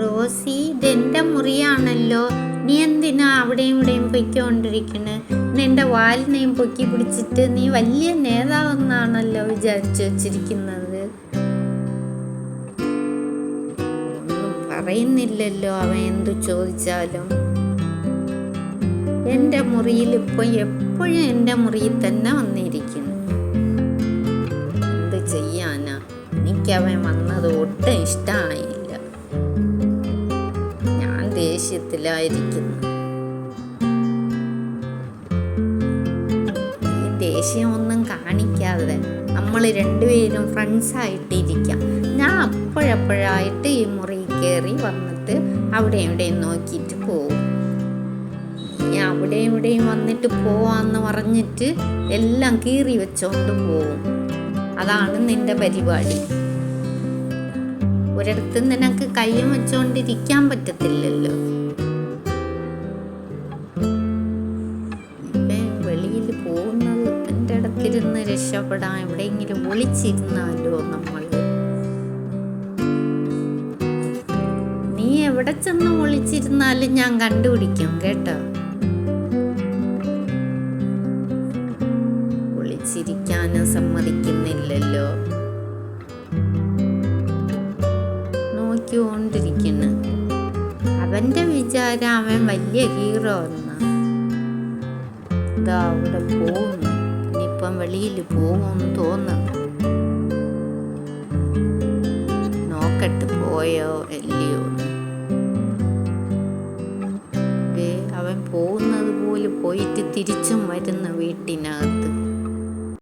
Rossi, ഇതെൻ്റെ മുറിയാണല്ലോ, നീ എന്തിനാ അവിടെയും ഇവിടെയും പൊയ്ക്കൊണ്ടിരിക്കണ്? എൻ്റെ വാലിനെയും പൊക്കി പിടിച്ചിട്ട് നീ വലിയ നേതാവെന്നാണല്ലോ വിചാരിച്ചു വച്ചിരിക്കുന്നത്. ഒന്നും പറയുന്നില്ലല്ലോ അവൻ എന്തു ചോദിച്ചാലും. എൻ്റെ മുറിയിൽ ഇപ്പൊ എപ്പോഴും എൻ്റെ മുറിയിൽ തന്നെ വന്നിരിക്കുന്നു. എന്ത് ചെയ്യാനാ, എനിക്കവൻ വന്നത് ഒട്ടും ഇഷ്ടമായില്ല. ഞാൻ ദേഷ്യത്തിലായിരിക്കുന്നു. ഈ ദേഷ്യം ഒന്നും കാണിക്കാതെ നമ്മൾ രണ്ടുപേരും ഫ്രണ്ട്സായിട്ടിരിക്കാം. ഞാൻ അപ്പോഴപ്പോഴായിട്ട് ഈ മുറിയിൽ കയറി വന്നിട്ട് അവിടെ എവിടെയും നോക്കിയിട്ട് പോവും. ഞാൻ അവിടെയും ഇവിടെയും വന്നിട്ട് പോവാന്ന് പറഞ്ഞിട്ട് എല്ലാം കീറി വെച്ചോണ്ട് പോവും. അതാണ് നിന്റെ പരിപാടി. ഒരിടത്ത് നിനക്ക് കയ്യും വെച്ചോണ്ടിരിക്കാൻ പറ്റത്തില്ലല്ലോ. ഇപ്പം വെളിയിൽ പോകുന്നത് എൻ്റെ ഇടത്തിരുന്ന് രക്ഷപ്പെടാൻ എവിടെയെങ്കിലും ഒളിച്ചിരുന്നാലോ നമ്മൾ. നീ എവിടെ ചെന്ന് ഒളിച്ചിരുന്നാലും ഞാൻ കണ്ടുപിടിക്കും കേട്ടോ. ഒളിച്ചിരിക്കാനും സമ്മതിക്കുന്നില്ലല്ലോ. നോക്കിക്കൊണ്ടിരിക്കുന്നു. അവന്റെ വിചാരം അവൻ വലിയ ഹീറോ എന്നാ. ഇതാ അവിടെ പോകുന്നു. ഇനിയിപ്പം വെളിയിൽ പോകുമെന്ന് തോന്നുന്നു.